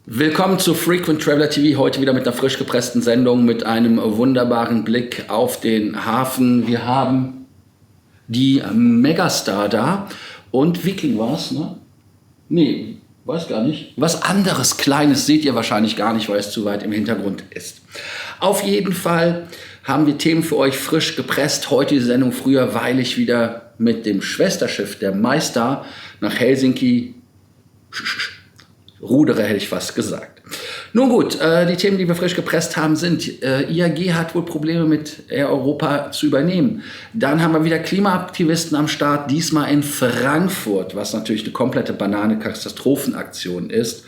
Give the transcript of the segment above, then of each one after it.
Willkommen zu Frequent Traveler TV, heute wieder mit einer frisch gepressten Sendung mit einem wunderbaren Blick auf den Hafen. Wir haben die Megastar da und Viking war's, ne? Nee, weiß gar nicht. Was anderes Kleines seht ihr wahrscheinlich gar nicht, weil es zu weit im Hintergrund ist. Auf jeden Fall haben wir Themen für euch frisch gepresst. Heute die Sendung früher, weil ich wieder mit dem Schwesterschiff der MyStar nach Helsinki rudere, hätte ich fast gesagt. Nun gut, die Themen, die wir frisch gepresst haben, sind, IAG hat wohl Probleme mit Air Europa zu übernehmen. Dann haben wir wieder Klimaaktivisten am Start, diesmal in Frankfurt, was natürlich eine komplette Banane-Katastrophenaktion ist.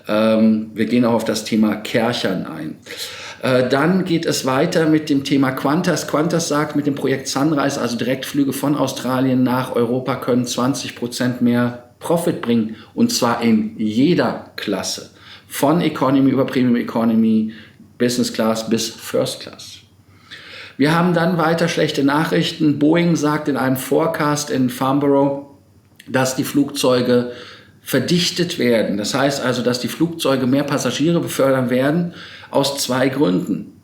Wir gehen auch auf das Thema Kerchern ein. Dann geht es weiter mit dem Thema Qantas. Qantas sagt, mit dem Projekt Sunrise, also Direktflüge von Australien nach Europa, können 20% mehr Profit bringen, und zwar in jeder Klasse. Von Economy über Premium Economy, Business Class bis First Class. Wir haben dann weiter schlechte Nachrichten. Boeing sagt in einem Forecast in Farnborough, dass die Flugzeuge verdichtet werden. Das heißt also, dass die Flugzeuge mehr Passagiere befördern werden, aus zwei Gründen.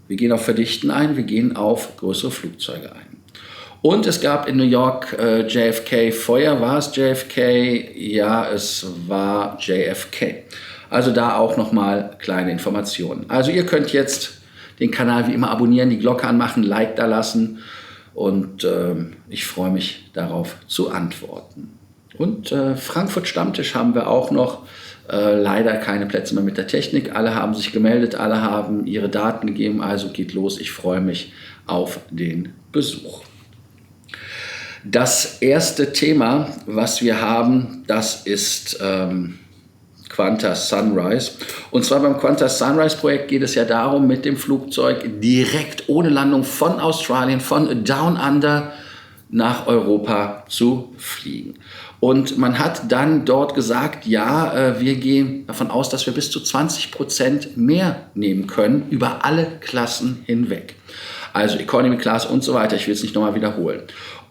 Wir gehen auf Verdichten ein, wir gehen auf größere Flugzeuge ein. Und es gab in New York JFK-Feuer. War es JFK? Ja, es war JFK. Also da auch nochmal kleine Informationen. Also ihr könnt jetzt den Kanal wie immer abonnieren, die Glocke anmachen, Like da lassen und ich freue mich darauf zu antworten. Und Frankfurt Stammtisch haben wir auch noch. Leider keine Plätze mehr mit der Technik. Alle haben sich gemeldet, alle haben ihre Daten gegeben, also geht los. Ich freue mich auf den Besuch. Das erste Thema, was wir haben, das ist Qantas Sunrise. Und zwar beim Qantas Sunrise Projekt geht es ja darum, mit dem Flugzeug direkt ohne Landung von Australien, von Down Under nach Europa zu fliegen. Und man hat dann dort gesagt, ja, wir gehen davon aus, dass wir bis zu 20% mehr nehmen können über alle Klassen hinweg. Also Economy Class und so weiter, ich will es nicht nochmal wiederholen.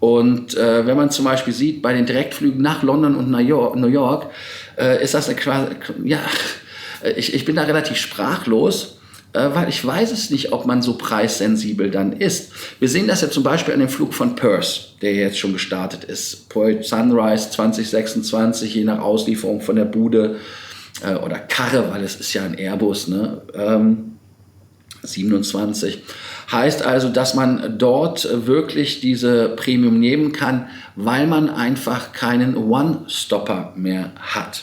Und wenn man zum Beispiel sieht, bei den Direktflügen nach London und New York ist das eine quasi, ja, ich bin da relativ sprachlos, weil ich weiß es nicht, ob man so preissensibel dann ist. Wir sehen das ja zum Beispiel an dem Flug von Perth, der jetzt schon gestartet ist. Projekt Sunrise 2026, je nach Auslieferung von der Bude oder Karre, weil es ist ja ein Airbus, ne? 27. Heißt also, dass man dort wirklich diese Premium nehmen kann, weil man einfach keinen One-Stopper mehr hat.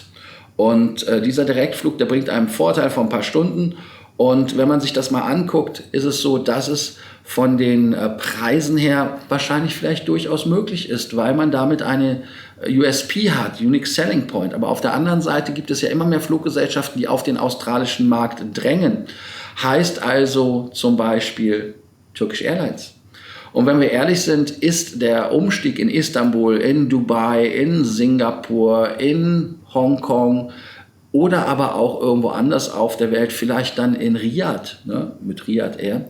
Und dieser Direktflug, der bringt einem Vorteil von ein paar Stunden. Und wenn man sich das mal anguckt, ist es so, dass es von den Preisen her wahrscheinlich vielleicht durchaus möglich ist, weil man damit eine USP hat, Unique Selling Point. Aber auf der anderen Seite gibt es ja immer mehr Fluggesellschaften, die auf den australischen Markt drängen. Heißt also zum Beispiel Turkish Airlines. Und wenn wir ehrlich sind, ist der Umstieg in Istanbul, in Dubai, in Singapur, in Hongkong oder aber auch irgendwo anders auf der Welt, vielleicht dann in Riyadh, ne, mit Riyadh Air.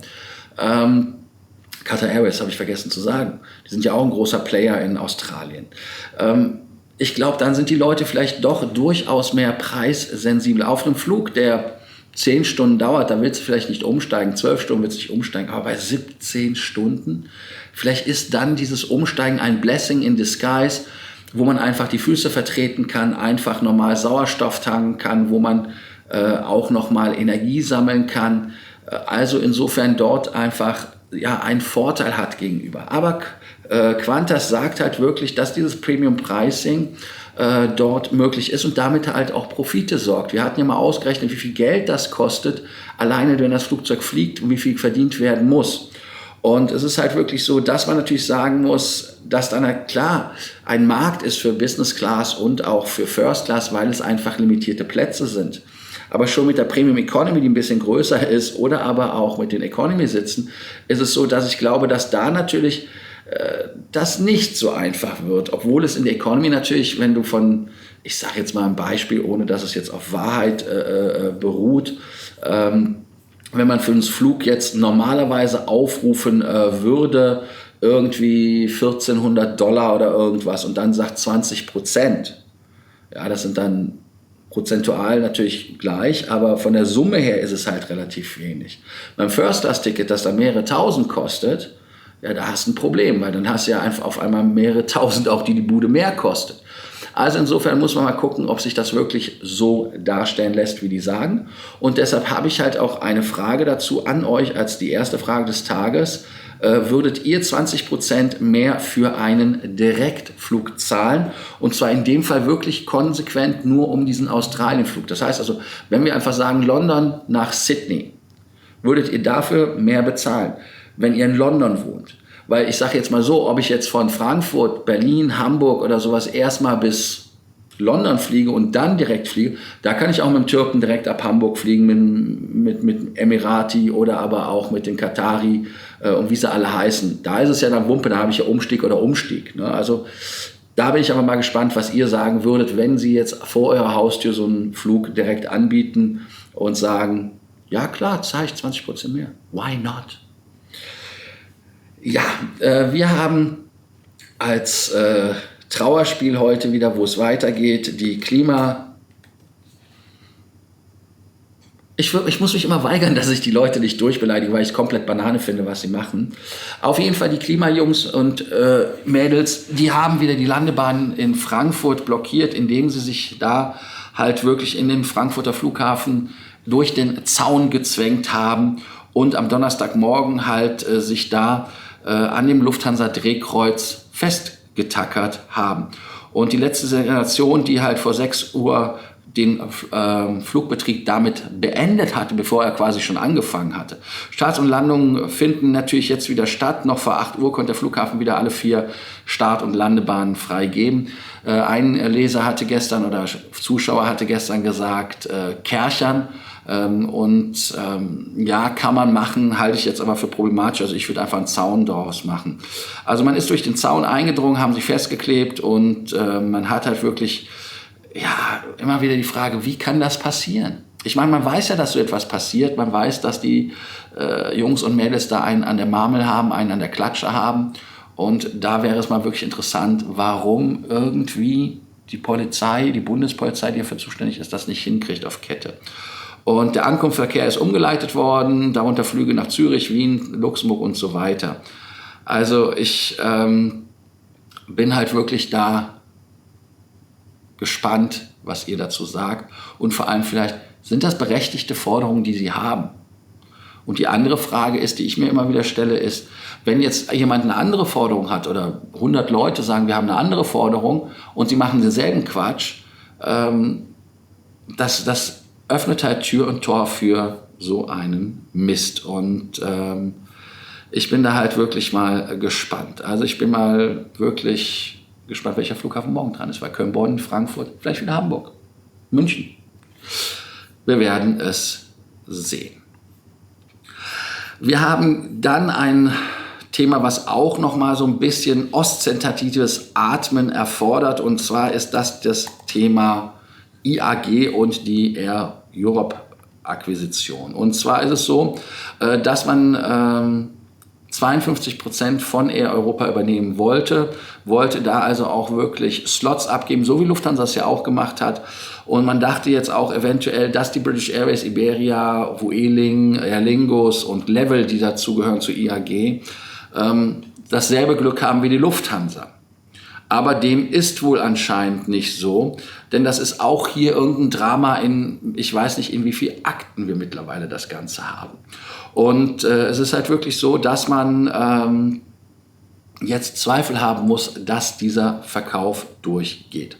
Qatar Airways habe ich vergessen zu sagen. Die sind ja auch ein großer Player in Australien. Ich glaube, dann sind die Leute vielleicht doch durchaus mehr preissensibel. Auf einem Flug, der 10 Stunden dauert, da willst du vielleicht nicht umsteigen, 12 Stunden willst du nicht umsteigen, aber bei 17 Stunden, vielleicht ist dann dieses Umsteigen ein Blessing in disguise, wo man einfach die Füße vertreten kann, einfach normal Sauerstoff tanken kann, wo man auch nochmal Energie sammeln kann. Also insofern dort einfach ja, einen Vorteil hat gegenüber. Aber Qantas sagt halt wirklich, dass dieses Premium Pricing dort möglich ist und damit halt auch Profite sorgt. Wir hatten ja mal ausgerechnet, wie viel Geld das kostet, alleine wenn das Flugzeug fliegt und wie viel verdient werden muss. Und es ist halt wirklich so, dass man natürlich sagen muss, dass dann klar ein Markt ist für Business Class und auch für First Class, weil es einfach limitierte Plätze sind. Aber schon mit der Premium Economy, die ein bisschen größer ist, oder aber auch mit den Economy-Sitzen, ist es so, dass ich glaube, dass da natürlich das nicht so einfach wird. Obwohl es in der Economy natürlich, wenn du von, ich sage jetzt mal ein Beispiel, ohne dass es jetzt auf Wahrheit beruht, wenn man für einen Flug jetzt normalerweise aufrufen würde, irgendwie $1.400 oder irgendwas und dann sagt 20%, ja, das sind dann prozentual natürlich gleich, aber von der Summe her ist es halt relativ wenig. Beim First-Class-Ticket, das dann mehrere tausend kostet, ja, da hast du ein Problem, weil dann hast du ja einfach auf einmal mehrere tausend, auch die Bude mehr kostet. Also insofern muss man mal gucken, ob sich das wirklich so darstellen lässt, wie die sagen. Und deshalb habe ich halt auch eine Frage dazu an euch als die erste Frage des Tages. Würdet ihr 20% mehr für einen Direktflug zahlen? Und zwar in dem Fall wirklich konsequent nur um diesen Australienflug. Das heißt also, wenn wir einfach sagen London nach Sydney, würdet ihr dafür mehr bezahlen, wenn ihr in London wohnt? Weil ich sage jetzt mal so, ob ich jetzt von Frankfurt, Berlin, Hamburg oder sowas erstmal bis London fliege und dann direkt fliege, da kann ich auch mit dem Türken direkt ab Hamburg fliegen, mit Emirati oder aber auch mit den Qatari und wie sie alle heißen. Da ist es ja dann Wumpe, da habe ich ja Umstieg oder Umstieg. Ne? Also da bin ich aber mal gespannt, was ihr sagen würdet, wenn sie jetzt vor eurer Haustür so einen Flug direkt anbieten und sagen, ja klar, zahle ich 20% mehr. Why not? Ja, wir haben als Trauerspiel heute wieder, wo es weitergeht, die Ich muss mich immer weigern, dass ich die Leute nicht durchbeleidige, weil ich es komplett Banane finde, was sie machen. Auf jeden Fall die Klimajungs und Mädels, die haben wieder die Landebahn in Frankfurt blockiert, indem sie sich da halt wirklich in den Frankfurter Flughafen durch den Zaun gezwängt haben und am Donnerstagmorgen halt sich da an dem Lufthansa-Drehkreuz festgetackert haben. Und die letzte Generation, die halt vor 6 Uhr den Flugbetrieb damit beendet hatte, bevor er quasi schon angefangen hatte. Starts und Landungen finden natürlich jetzt wieder statt. Noch vor 8 Uhr konnte der Flughafen wieder alle 4 Start- und Landebahnen freigeben. Ein Leser hatte gestern oder Zuschauer hatte gestern gesagt, Kerchern. Ja, kann man machen, halte ich jetzt aber für problematisch. Also ich würde einfach einen Zaun daraus machen. Also man ist durch den Zaun eingedrungen, haben sich festgeklebt und man hat halt wirklich immer wieder die Frage, wie kann das passieren? Ich meine, man weiß ja, dass so etwas passiert. Man weiß, dass die Jungs und Mädels da einen an der Marmel haben, einen an der Klatsche haben. Und da wäre es mal wirklich interessant, warum irgendwie die Polizei, die Bundespolizei, die dafür zuständig ist, das nicht hinkriegt auf Kette. Und der Ankunftsverkehr ist umgeleitet worden, darunter Flüge nach Zürich, Wien, Luxemburg und so weiter. Also ich bin halt wirklich da gespannt, was ihr dazu sagt. Und vor allem vielleicht, sind das berechtigte Forderungen, die sie haben? Und die andere Frage ist, die ich mir immer wieder stelle, ist, wenn jetzt jemand eine andere Forderung hat oder 100 Leute sagen, wir haben eine andere Forderung und sie machen denselben Quatsch, das öffnet halt Tür und Tor für so einen Mist. Und ich bin da halt wirklich mal gespannt. Also ich bin mal wirklich gespannt, welcher Flughafen morgen dran ist. Weil Köln, Bonn, Frankfurt, vielleicht wieder Hamburg, München. Wir werden es sehen. Wir haben dann ein Thema, was auch noch mal so ein bisschen ostentatives Atmen erfordert. Und zwar ist das Thema IAG und die Air Europe Akquisition. Und zwar ist es so, dass man 52% von Air Europa übernehmen wollte da also auch wirklich Slots abgeben, so wie Lufthansa es ja auch gemacht hat. Und man dachte jetzt auch eventuell, dass die British Airways, Iberia, Vueling, Aer Lingus und Level, die dazugehören zu IAG, dasselbe Glück haben wie die Lufthansa. Aber dem ist wohl anscheinend nicht so, denn das ist auch hier irgendein Drama ich weiß nicht, in wie vielen Akten wir mittlerweile das Ganze haben. Und es ist halt wirklich so, dass man jetzt Zweifel haben muss, dass dieser Verkauf durchgeht.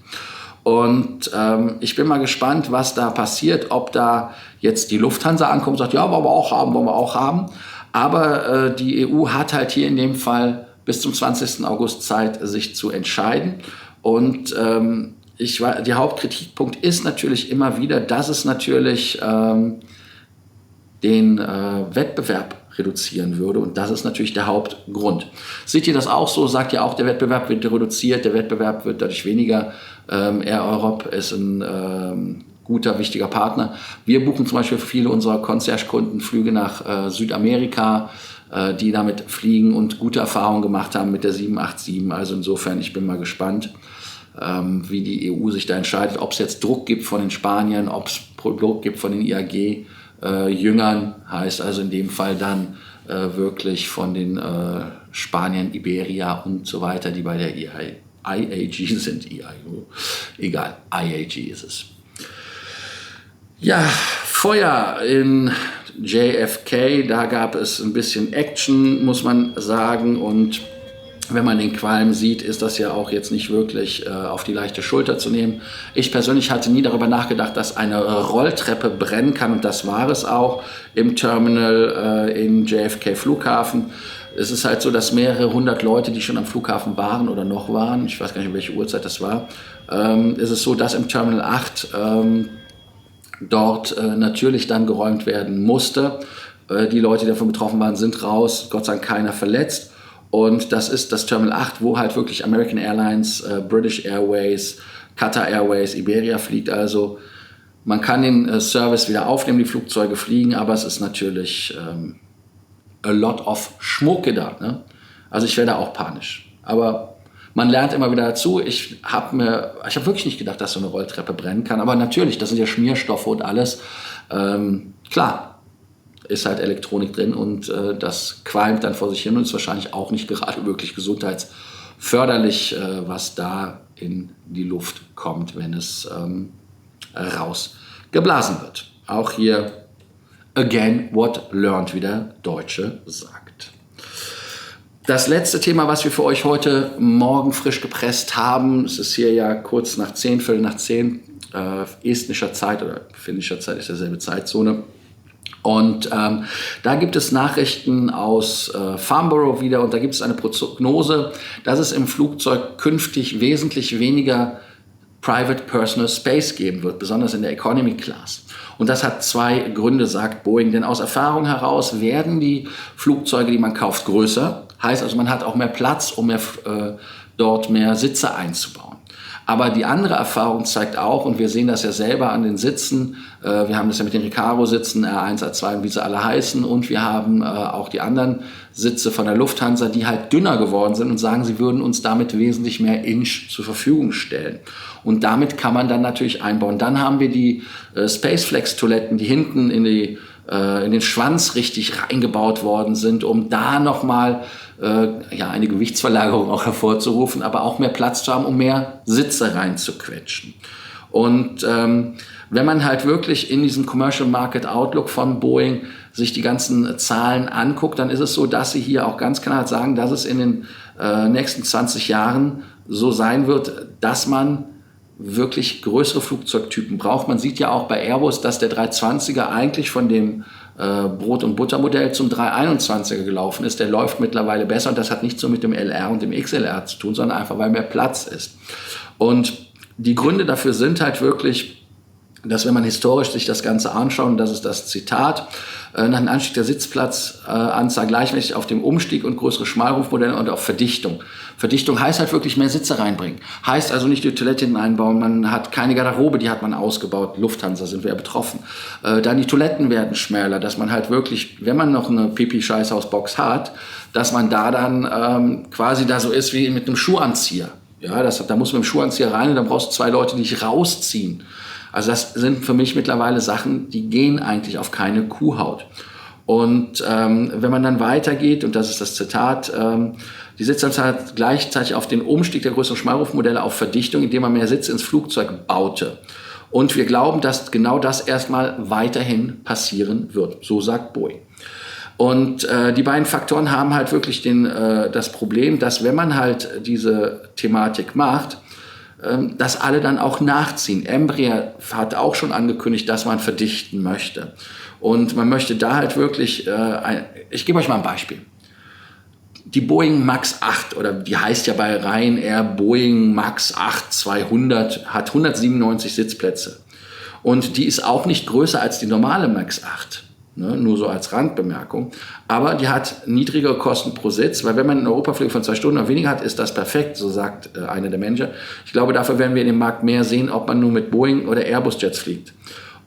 Und ich bin mal gespannt, was da passiert, ob da jetzt die Lufthansa ankommt und sagt, ja, wollen wir auch haben. Aber die EU hat halt hier in dem Fall bis zum 20. August Zeit, sich zu entscheiden. Und der Hauptkritikpunkt ist natürlich immer wieder, dass es natürlich den Wettbewerb reduzieren würde. Und das ist natürlich der Hauptgrund. Seht ihr das auch so? Sagt ihr auch, der Wettbewerb wird reduziert, der Wettbewerb wird dadurch weniger. Air Europe ist ein guter, wichtiger Partner. Wir buchen zum Beispiel für viele unserer Concierge-Kunden Flüge nach Südamerika, die damit fliegen und gute Erfahrungen gemacht haben mit der 787. Also insofern, ich bin mal gespannt, wie die EU sich da entscheidet, ob es jetzt Druck gibt von den Spaniern, ob es Druck gibt von den IAG-Jüngern, heißt also in dem Fall dann wirklich von den Spaniern, Iberia und so weiter, die bei der IAG sind. Egal, IAG ist es. Ja, Feuer in JFK, da gab es ein bisschen Action, muss man sagen, und wenn man den Qualm sieht, ist das ja auch jetzt nicht wirklich auf die leichte Schulter zu nehmen. Ich persönlich hatte nie darüber nachgedacht, dass eine Rolltreppe brennen kann, und das war es auch im Terminal in JFK Flughafen. Es ist halt so, dass mehrere hundert Leute, die schon am Flughafen waren oder noch waren, ich weiß gar nicht, um welche Uhrzeit das war, ist es so, dass im Terminal 8 dort natürlich dann geräumt werden musste. Die Leute, die davon betroffen waren, sind raus, Gott sei Dank keiner verletzt. Und das ist das Terminal 8, wo halt wirklich American Airlines, British Airways, Qatar Airways, Iberia fliegt. Also man kann den Service wieder aufnehmen, die Flugzeuge fliegen, aber es ist natürlich a lot of Schmucke da. Ne? Also ich werde auch panisch. Aber man lernt immer wieder dazu. Ich habe wirklich nicht gedacht, dass so eine Rolltreppe brennen kann. Aber natürlich, das sind ja Schmierstoffe und alles. Klar, ist halt Elektronik drin und das qualmt dann vor sich hin und ist wahrscheinlich auch nicht gerade wirklich gesundheitsförderlich, was da in die Luft kommt, wenn es rausgeblasen wird. Auch hier, again, what learned, wie der Deutsche sagt. Das letzte Thema, was wir für euch heute Morgen frisch gepresst haben, es ist hier ja kurz nach 10, Viertel nach 10, estnischer Zeit oder finnischer Zeit ist derselbe Zeitzone. Und da gibt es Nachrichten aus Farnborough wieder, und da gibt es eine Prognose, dass es im Flugzeug künftig wesentlich weniger Private Personal Space geben wird, besonders in der Economy Class. Und das hat zwei Gründe, sagt Boeing, denn aus Erfahrung heraus werden die Flugzeuge, die man kauft, größer. Heißt also, man hat auch mehr Platz, um dort mehr Sitze einzubauen. Aber die andere Erfahrung zeigt auch, und wir sehen das ja selber an den Sitzen, wir haben das ja mit den Recaro-Sitzen, R1, R2 und wie sie alle heißen, und wir haben auch die anderen Sitze von der Lufthansa, die halt dünner geworden sind und sagen, sie würden uns damit wesentlich mehr Inch zur Verfügung stellen. Und damit kann man dann natürlich einbauen. Dann haben wir die Spaceflex-Toiletten, die hinten in den Schwanz richtig reingebaut worden sind, um da nochmal eine Gewichtsverlagerung auch hervorzurufen, aber auch mehr Platz zu haben, um mehr Sitze reinzuquetschen. Und wenn man halt wirklich in diesem Commercial Market Outlook von Boeing sich die ganzen Zahlen anguckt, dann ist es so, dass sie hier auch ganz klar sagen, dass es in den nächsten 20 Jahren so sein wird, dass man wirklich größere Flugzeugtypen braucht. Man sieht ja auch bei Airbus, dass der 320er eigentlich von dem Brot- und Buttermodell zum 321er gelaufen ist. Der läuft mittlerweile besser, und das hat nichts so mit dem LR und dem XLR zu tun, sondern einfach, weil mehr Platz ist. Und die Gründe dafür sind halt wirklich, dass, wenn man historisch sich das Ganze anschaut, und das ist das Zitat, nach dem Anstieg der Sitzplatzanzahl gleichmäßig auf dem Umstieg und größere Schmalrumpfmodelle und auf Verdichtung. Verdichtung heißt halt wirklich mehr Sitze reinbringen. Heißt also nicht die Toilette hinten einbauen, man hat keine Garderobe, die hat man ausgebaut. Lufthansa sind wir ja betroffen. Dann die Toiletten werden schmäler, dass man halt wirklich, wenn man noch eine Pipi-Scheißhausbox hat, dass man da dann quasi da so ist wie mit einem Schuhanzieher. Ja, da muss man mit dem Schuhanzieher rein, und dann brauchst du zwei Leute, die dich rausziehen. Also das sind für mich mittlerweile Sachen, die gehen eigentlich auf keine Kuhhaut. Und wenn man dann weitergeht, und das ist das Zitat, die Sitzanzahl gleichzeitig auf den Umstieg der größeren Schmalrumpfmodelle auf Verdichtung, indem man mehr Sitze ins Flugzeug baute. Und wir glauben, dass genau das erstmal weiterhin passieren wird. So sagt Boeing. Und die beiden Faktoren haben halt wirklich das Problem, dass, wenn man halt diese Thematik macht, dass alle dann auch nachziehen. Embraer hat auch schon angekündigt, dass man verdichten möchte. Und man möchte da halt wirklich, ich gebe euch mal ein Beispiel. Die Boeing MAX 8, oder die heißt ja bei Ryanair Boeing MAX 8 200, hat 197 Sitzplätze. Und die ist auch nicht größer als die normale MAX 8. Ne, nur so als Randbemerkung. Aber die hat niedrigere Kosten pro Sitz, weil wenn man eine Europaflüge von 2 Stunden oder weniger hat, ist das perfekt, so sagt einer der Manager. Ich glaube, dafür werden wir in dem Markt mehr sehen, ob man nur mit Boeing oder Airbus-Jets fliegt.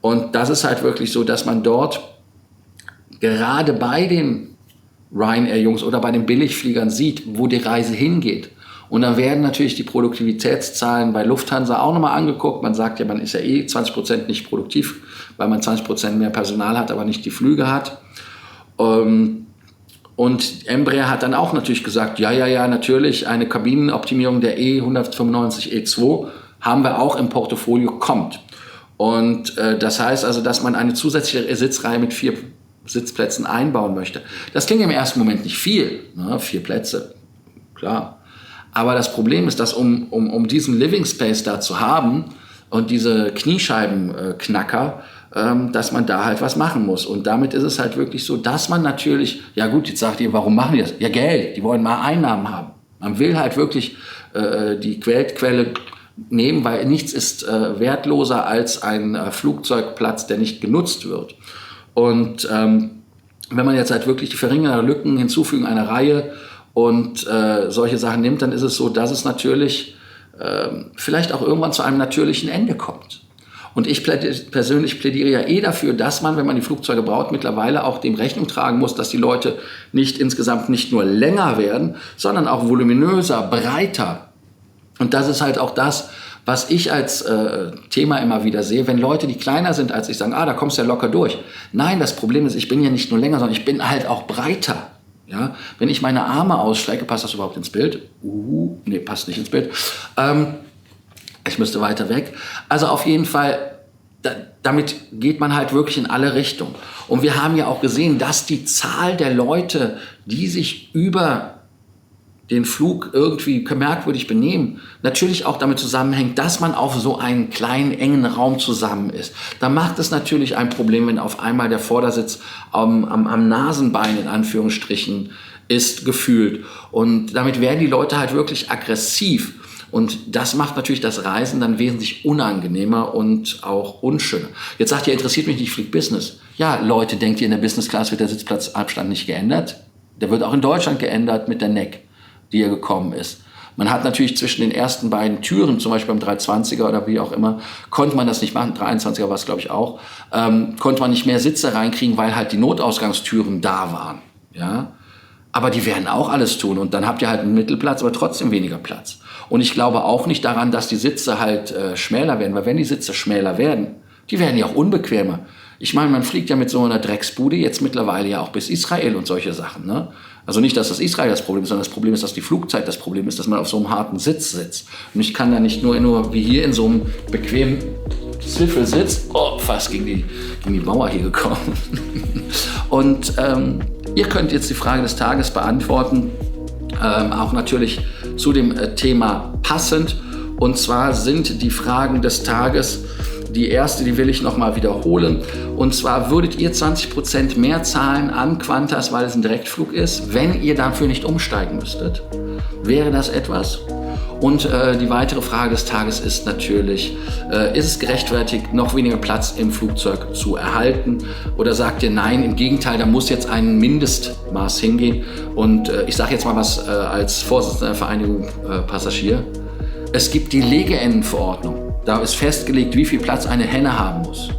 Und das ist halt wirklich so, dass man dort gerade bei den Ryanair-Jungs oder bei den Billigfliegern sieht, wo die Reise hingeht. Und dann werden natürlich die Produktivitätszahlen bei Lufthansa auch nochmal angeguckt. Man sagt ja, man ist ja 20% nicht produktiv, weil man 20% mehr Personal hat, aber nicht die Flüge hat. Und Embraer hat dann auch natürlich gesagt, ja, natürlich, eine Kabinenoptimierung der E195 E2 haben wir auch im Portfolio, kommt. Und das heißt also, dass man eine zusätzliche Sitzreihe mit 4 Sitzplätzen einbauen möchte. Das klingt im ersten Moment nicht viel, ne? 4 Plätze, klar. Aber das Problem ist, dass um diesen Living Space da zu haben und diese Kniescheibenknacker, dass man da halt was machen muss. Und damit ist es halt wirklich so, dass man natürlich, ja gut, jetzt sagt ihr, warum machen die das? Ja, Geld, die wollen mal Einnahmen haben. Man will halt wirklich die Geldquelle nehmen, weil nichts ist wertloser als ein Flugzeugplatz, der nicht genutzt wird. Und wenn man jetzt halt wirklich die verringerten Lücken hinzufügen, eine Reihe und solche Sachen nimmt, dann ist es so, dass es natürlich vielleicht auch irgendwann zu einem natürlichen Ende kommt. Und ich persönlich plädiere ja dafür, dass man, wenn man die Flugzeuge baut, mittlerweile auch dem Rechnung tragen muss, dass die Leute insgesamt nicht nur länger werden, sondern auch voluminöser, breiter. Und das ist halt auch das, was ich als Thema immer wieder sehe, wenn Leute, die kleiner sind als ich, sagen, da kommst du ja locker durch. Nein, das Problem ist, ich bin ja nicht nur länger, sondern ich bin halt auch breiter. Ja? Wenn ich meine Arme ausstrecke, passt das überhaupt ins Bild? Nee, passt nicht ins Bild. Ich müsste weiter weg. Also auf jeden Fall, damit geht man halt wirklich in alle Richtungen. Und wir haben ja auch gesehen, dass die Zahl der Leute, die sich über den Flug irgendwie merkwürdig benehmen, natürlich auch damit zusammenhängt, dass man auf so einen kleinen, engen Raum zusammen ist. Da macht es natürlich ein Problem, wenn auf einmal der Vordersitz am Nasenbein in Anführungsstrichen ist, gefühlt. Und damit werden die Leute halt wirklich aggressiv. Und das macht natürlich das Reisen dann wesentlich unangenehmer und auch unschöner. Jetzt sagt ihr, interessiert mich nicht, ich fliege Business. Ja, Leute, denkt ihr, in der Business Class wird der Sitzplatzabstand nicht geändert? Der wird auch in Deutschland geändert mit der NEC, die ja gekommen ist. Man hat natürlich zwischen den ersten beiden Türen, zum Beispiel beim 320er oder wie auch immer, konnte man das nicht machen, 23er war es glaube ich auch, konnte man nicht mehr Sitze reinkriegen, weil halt die Notausgangstüren da waren. Ja? Aber die werden auch alles tun und dann habt ihr halt einen Mittelplatz, aber trotzdem weniger Platz. Und ich glaube auch nicht daran, dass die Sitze halt schmäler werden, weil wenn die Sitze schmäler werden, die werden ja auch unbequemer. Ich meine, man fliegt ja mit so einer Drecksbude jetzt mittlerweile ja auch bis Israel und solche Sachen. Ne? Also nicht, dass das Israel das Problem ist, sondern das Problem ist, dass die Flugzeit das Problem ist, dass man auf so einem harten Sitz sitzt. Und ich kann da nicht nur wie hier in so einem bequemen Zwiffelsitz, fast gegen die Mauer hier gekommen. Und ihr könnt jetzt die Frage des Tages beantworten, auch natürlich zu dem Thema passend. Und zwar sind die Fragen des Tages, die erste, die will ich nochmal wiederholen. Und zwar, würdet ihr 20% mehr zahlen an Qantas, weil es ein Direktflug ist, wenn ihr dafür nicht umsteigen müsstet? Wäre das etwas? Und die weitere Frage des Tages ist natürlich, ist es gerechtfertigt, noch weniger Platz im Flugzeug zu erhalten? Oder sagt ihr, nein, im Gegenteil, da muss jetzt ein Mindestmaß hingehen? Und ich sage jetzt mal was als Vorsitzender der Vereinigung Passagier. Es gibt die Legeendenverordnung. Da ist festgelegt, wie viel Platz eine Henne haben muss.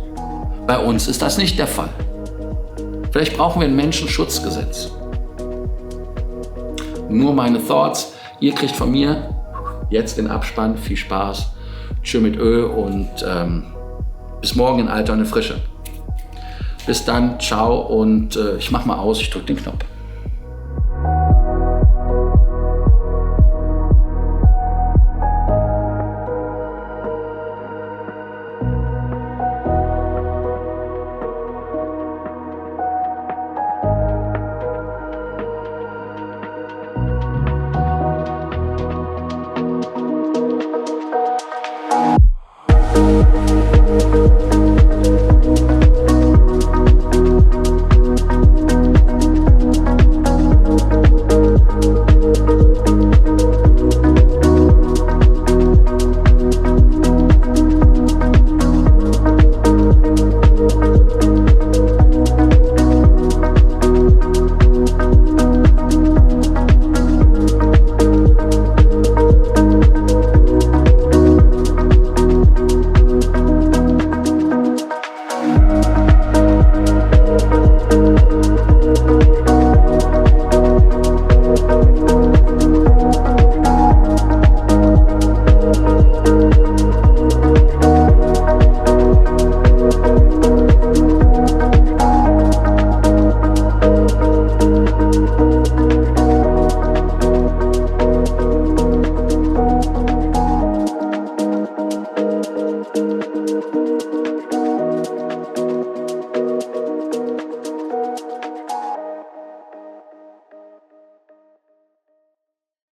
Bei uns ist das nicht der Fall. Vielleicht brauchen wir ein Menschenschutzgesetz. Nur meine Thoughts. Ihr kriegt von mir jetzt den Abspann. Viel Spaß. Tschö mit Ö und bis morgen in Alter und in Frische. Bis dann, ciao und ich mach mal aus, ich drück den Knopf.